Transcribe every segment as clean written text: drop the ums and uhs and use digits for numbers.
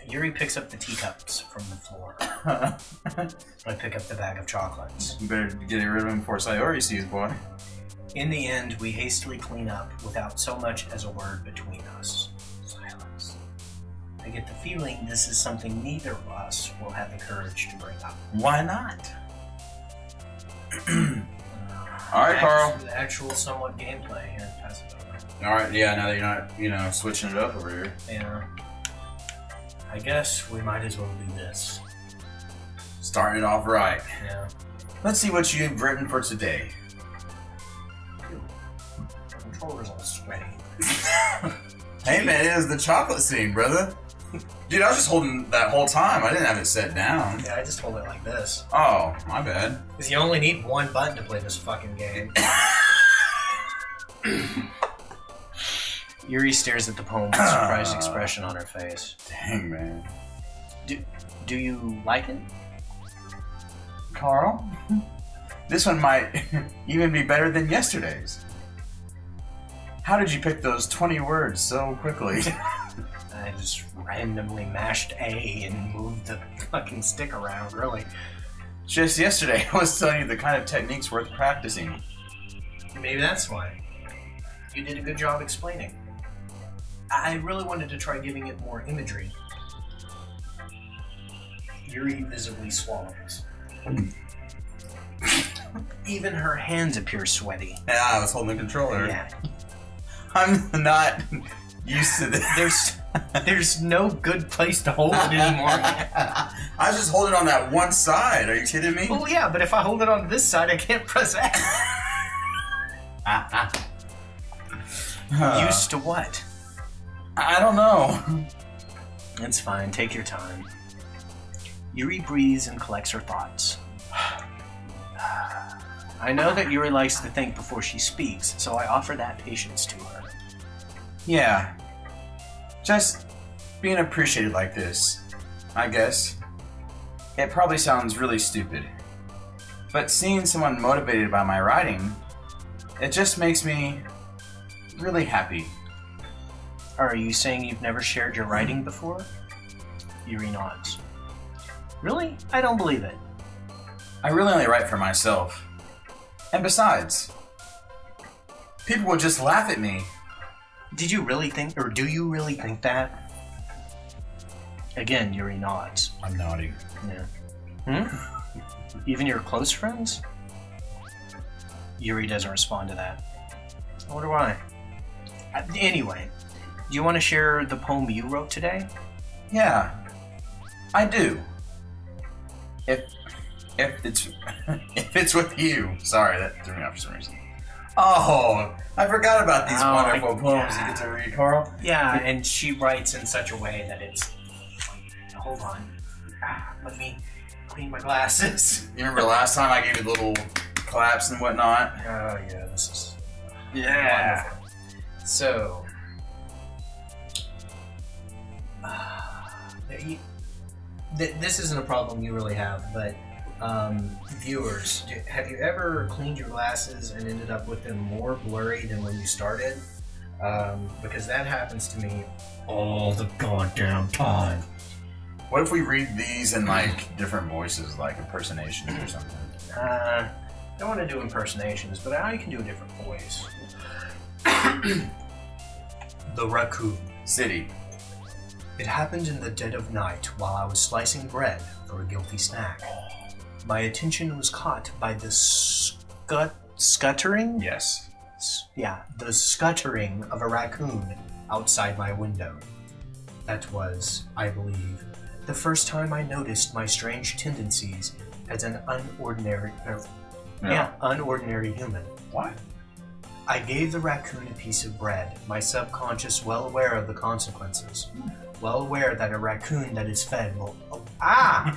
Yuri picks up the teacups from the floor. I pick up the bag of chocolates. You better get rid of him before Sayori sees, boy. In the end, we hastily clean up without so much as a word between us. Silence. I get the feeling this is something neither of us will have the courage to bring up. Why not? Alright, Carl. The actual somewhat gameplay here. Pass it over. Alright, yeah, now that you're not, switching it up over here. Yeah. I guess we might as well do this. Starting it off right. Yeah. Let's see what you've written for today. The controller's all sweaty. Hey man, it is the chocolate scene, brother. Dude, I was just holding that whole time. I didn't have it set down. Yeah, I just hold it like this. Oh, my bad. Because you only need one button to play this fucking game. Yuri stares at the poem with a surprised expression on her face. Dang, man. Do you like it? Carl? This one might even be better than yesterday's. How did you pick those 20 words so quickly? I just randomly mashed A and moved the fucking stick around, really. Just yesterday, I was telling you the kind of techniques worth practicing. Maybe that's why. You did a good job explaining. I really wanted to try giving it more imagery. Yuri visibly swallows. Even her hands appear sweaty. Yeah, I was holding the controller. Yeah. I'm not used to this. There's no good place to hold it anymore. I was just holding on that one side. Are you kidding me? Well, yeah, but if I hold it on this side, I can't press X. Used to what? I don't know. It's fine. Take your time. Yuri breathes and collects her thoughts. I know that Yuri likes to think before she speaks, so I offer that patience to her. Yeah. Just being appreciated like this, I guess. It probably sounds really stupid. But seeing someone motivated by my writing, it just makes me really happy. Are you saying you've never shared your writing before? Yuri nods. Really? I don't believe it. I really only write for myself. And besides, people would just laugh at me. Did you really think, or do you really think that? Again, Yuri nods. I'm nodding. Yeah. Even your close friends? Yuri doesn't respond to that. I wonder why. Anyway, do you want to share the poem you wrote today? Yeah, I do. If it's if it's with you. Sorry, that threw me off for some reason. Oh, I forgot about these wonderful poems you get to read, Carl. Yeah, and she writes in such a way that it's... Hold on. Let me clean my glasses. You remember last time I gave you the little claps and whatnot? Oh, yeah, this is... Yeah. Wonderful. So... this isn't a problem you really have, but viewers, have you ever cleaned your glasses and ended up with them more blurry than when you started? Because that happens to me all the goddamn time. What if we read these in like different voices, like impersonations or something? I don't want to do impersonations, but I can do a different voice. The Raccoon. City. It happened in the dead of night while I was slicing bread for a guilty snack. My attention was caught by the scuttering? Yes. Yeah, the scuttering of a raccoon outside my window. That was, I believe, the first time I noticed my strange tendencies as an unordinary human. What? I gave the raccoon a piece of bread, my subconscious well aware of the consequences. Well aware that a raccoon that is fed will... Oh, ah!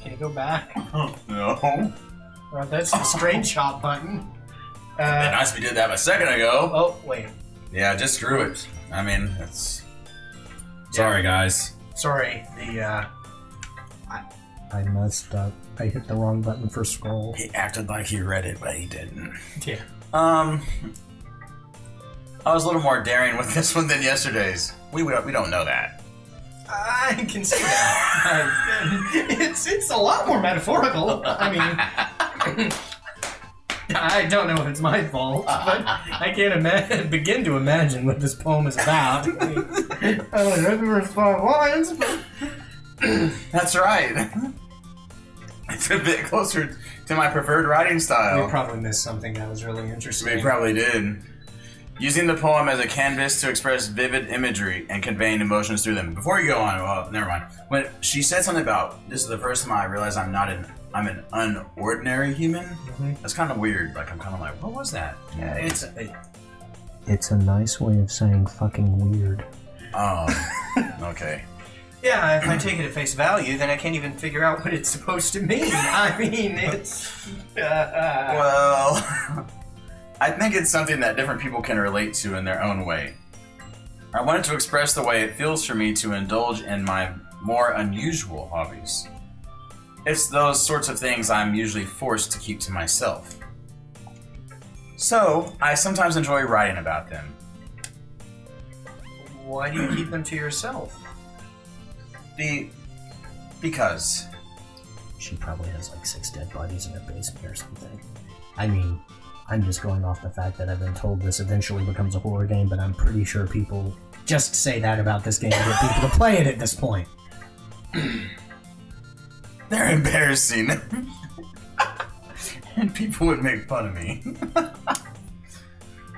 Can you go back? No. That's the straight shot button. It'd been nice if we did that a second ago. Oh, wait. Yeah, just screw it. I mean, it's... Sorry, guys. Sorry, I messed up. I hit the wrong button for scroll. He acted like he read it, but he didn't. Yeah. I was a little more daring with this one than yesterday's. We don't know that. I can see that. It's a lot more metaphorical. I mean, I don't know if it's my fault, but I can't begin to imagine what this poem is about. I only read the first 5 lines, but... That's right. It's a bit closer to my preferred writing style. We probably missed something that was really interesting. We probably did. Using the poem as a canvas to express vivid imagery and conveying emotions through them. Before you go on, well, never mind. When she said something about, this is the first time I realized I'm an unordinary human. Mm-hmm. That's kind of weird. Like, I'm kind of like, what was that? Yeah, it's a nice way of saying fucking weird. Okay. Yeah, if I take it at face value, then I can't even figure out what it's supposed to mean. I mean, it's... Well, I think it's something that different people can relate to in their own way. I wanted to express the way it feels for me to indulge in my more unusual hobbies. It's those sorts of things I'm usually forced to keep to myself. So, I sometimes enjoy writing about them. Why do you keep them to yourself? Because she probably has like 6 dead bodies in her basement or something. I mean, I'm just going off the fact that I've been told this eventually becomes a horror game, but I'm pretty sure people just say that about this game to get people to play it at this point. They're embarrassing. And people would make fun of me.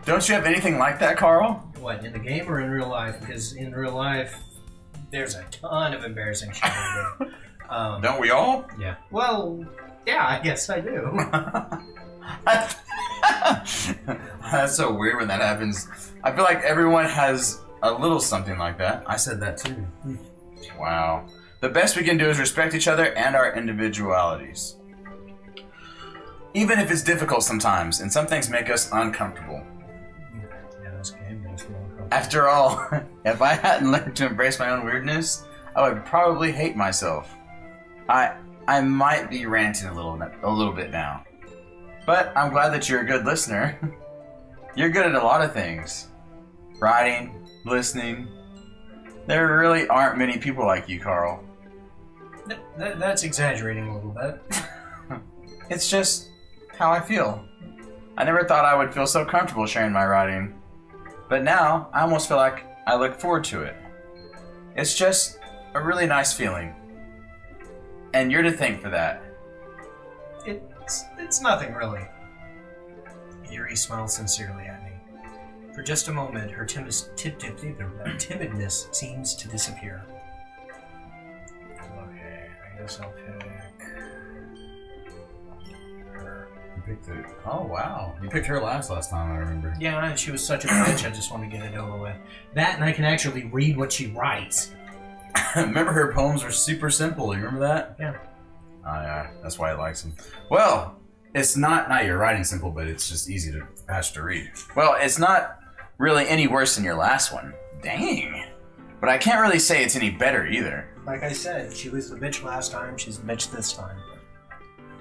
Don't you have anything like that, Carl? What, in the game or in real life? Because in real life, there's a ton of embarrassing shit. Don't we all? Yeah. Well, yeah, I guess I do. That's so weird when that happens. I feel like everyone has a little something like that. I said that too. Wow. The best we can do is respect each other and our individualities. Even if it's difficult sometimes, and some things make us uncomfortable. Yeah, this game makes me uncomfortable. After all, if I hadn't learned to embrace my own weirdness, I would probably hate myself. I might be ranting a little bit now. But I'm glad that you're a good listener. You're good at a lot of things. Writing, listening. There really aren't many people like you, Carl. That's exaggerating a little bit. It's just how I feel. I never thought I would feel so comfortable sharing my writing. But now, I almost feel like I look forward to it. It's just a really nice feeling. And you're to thank for that. It's nothing, really. Yuri smiled sincerely at me. For just a moment, her timidness seems to disappear. Okay, I guess I'll pick her. You picked it. Oh, wow. You picked her last time, I remember. Yeah, she was such a bitch, I just want to get it over with. That, and I can actually read what she writes. Remember her poems were super simple, you remember that? Yeah. Oh, yeah, that's why I likes them. Well, it's not your writing simple, but it's just easy to fast to read. Well, it's not really any worse than your last one. Dang. But I can't really say it's any better either. Like I said, she was the bitch last time, she's the bitch this time.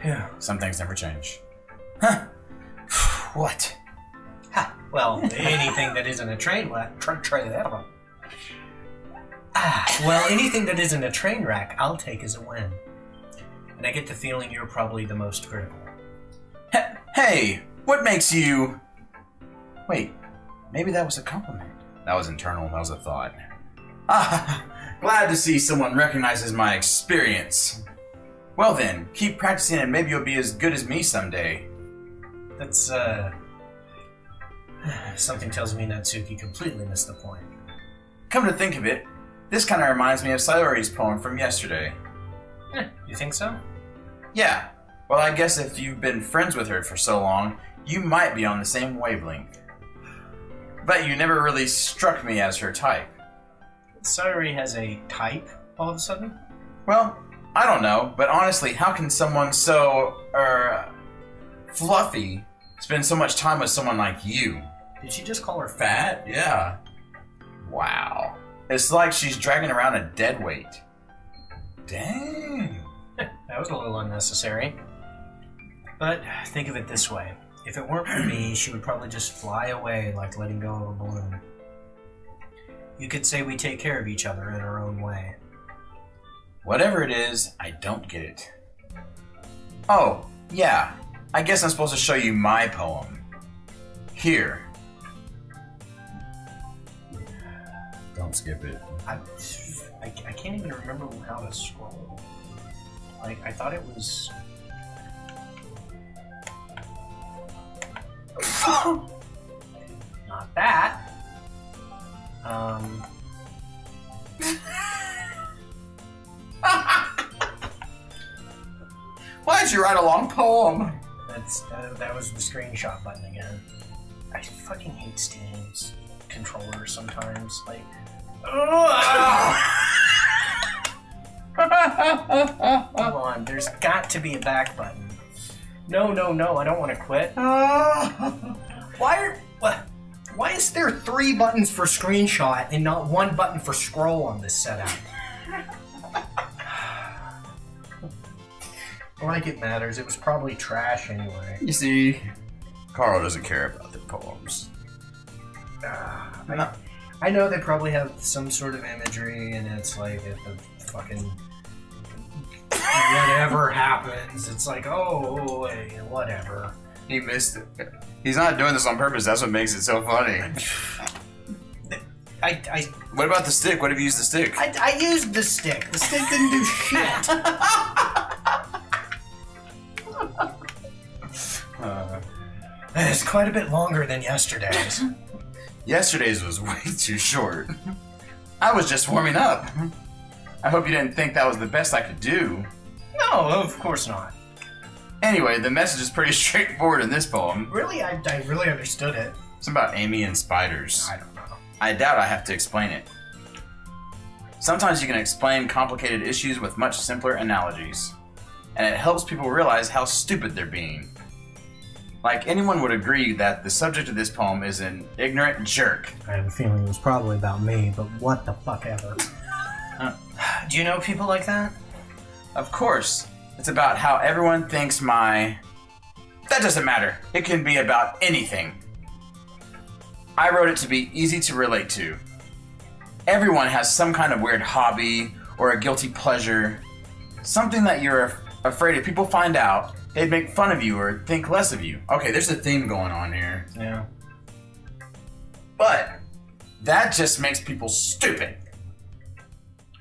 Yeah. Some things never change. Huh. What? Ha. Well, anything that isn't a train wreck, anything that isn't a train wreck, I'll take as a win. And I get the feeling you're probably the most critical. Hey, what makes you... Wait, maybe that was a compliment. That was internal, that was a thought. Glad to see someone recognizes my experience. Well then, keep practicing and maybe you'll be as good as me someday. That's, something tells me Natsuki completely missed the point. Come to think of it, this kind of reminds me of Sayori's poem from yesterday. You think so? Yeah. Well, I guess if you've been friends with her for so long, you might be on the same wavelength. But you never really struck me as her type. Sayori has a type, all of a sudden? Well, I don't know, but honestly, how can someone so, fluffy spend so much time with someone like you? Did she just call her Fat? Yeah. Wow. It's like she's dragging around a dead weight. Dang. That was a little unnecessary. But think of it this way. If it weren't for me, she would probably just fly away like letting go of a balloon. You could say we take care of each other in our own way. Whatever it is, I don't get it. Oh, yeah. I guess I'm supposed to show you my poem. Here. Don't skip it. I can't even remember how to scroll. Like, I thought it was... Not that. Why'd you write a long poem? That was the screenshot button again. I fucking hate Steam's controllers sometimes. Like, come on, there's got to be a back button. No, I don't want to quit. Why is there 3 buttons for screenshot and not 1 button for scroll on this setup? Like it matters. It was probably trash anyway. You see, Carl doesn't care about the poems. I know they probably have some sort of imagery, and it's like if the fucking whatever happens, it's like, oh, whatever. He missed it. He's not doing this on purpose. That's what makes it so funny. What about the stick? What if you used the stick? I used the stick. The stick didn't do shit. It's quite a bit longer than yesterday's. Yesterday's was way too short. I was just warming up. I hope you didn't think that was the best I could do. No, of course not. Anyway, the message is pretty straightforward in this poem. Really? I really understood it. It's about Amy and spiders. I don't know. I doubt I have to explain it. Sometimes you can explain complicated issues with much simpler analogies, and it helps people realize how stupid they're being. Like, anyone would agree that the subject of this poem is an ignorant jerk. I have a feeling it was probably about me, but what the fuck ever. Do you know people like that? Of course. It's about how everyone thinks That doesn't matter. It can be about anything. I wrote it to be easy to relate to. Everyone has some kind of weird hobby or a guilty pleasure. Something that you're afraid if people find out, they'd make fun of you or think less of you. Okay, there's a theme going on here. Yeah. But that just makes people stupid.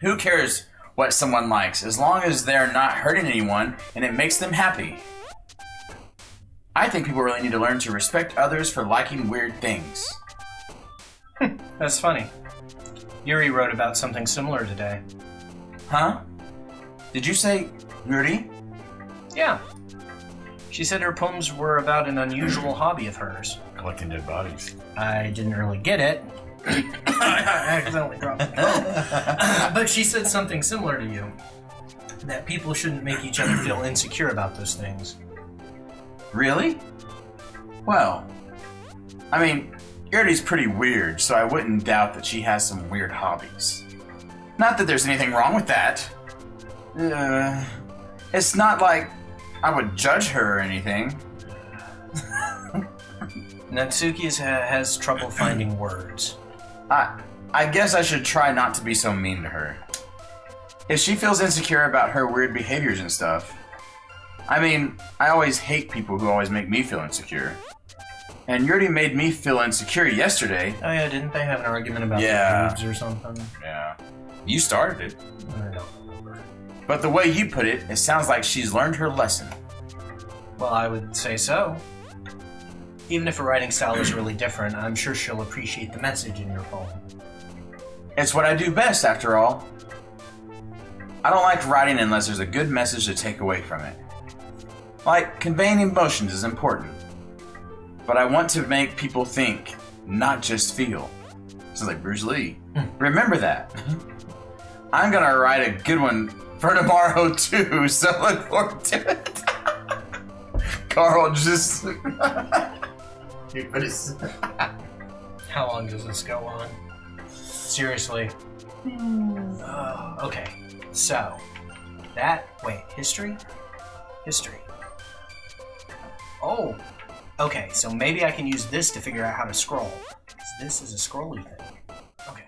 Who cares what someone likes as long as they're not hurting anyone and it makes them happy? I think people really need to learn to respect others for liking weird things. That's funny. Yuri wrote about something similar today. Huh? Did you say Yuri? Yeah. She said her poems were about an unusual hobby of hers. Collecting dead bodies. I didn't really get it. I accidentally dropped the phone. But she said something similar to you. That people shouldn't make each other feel insecure about those things. Really? Well, I mean, Yuri's pretty weird, so I wouldn't doubt that she has some weird hobbies. Not that there's anything wrong with that. It's not like I would judge her or anything. Natsuki has trouble finding words. I guess I should try not to be so mean to her. If she feels insecure about her weird behaviors and stuff, I mean, I always hate people who always make me feel insecure. And Yuri made me feel insecure yesterday. Oh yeah, didn't they have an argument about the boobs or something? Yeah. You started it. I don't remember. But the way you put it, it sounds like she's learned her lesson. Well, I would say so. Even if her writing style is really different, I'm sure she'll appreciate the message in your poem. It's what I do best, after all. I don't like writing unless there's a good message to take away from it. Like, conveying emotions is important. But I want to make people think, not just feel. Sounds like Bruce Lee. Remember that. I'm gonna write a good one for tomorrow too, so look forward to it. Carl just... How long does this go on? Seriously? Okay, so history? Oh, Okay, so maybe I can use this to figure out how to scroll. Because this is a scrolly thing. Okay.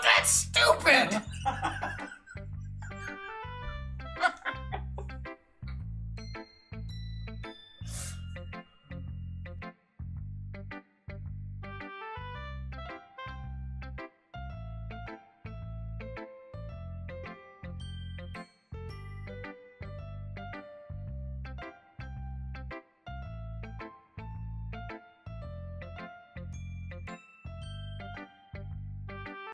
That's stupid!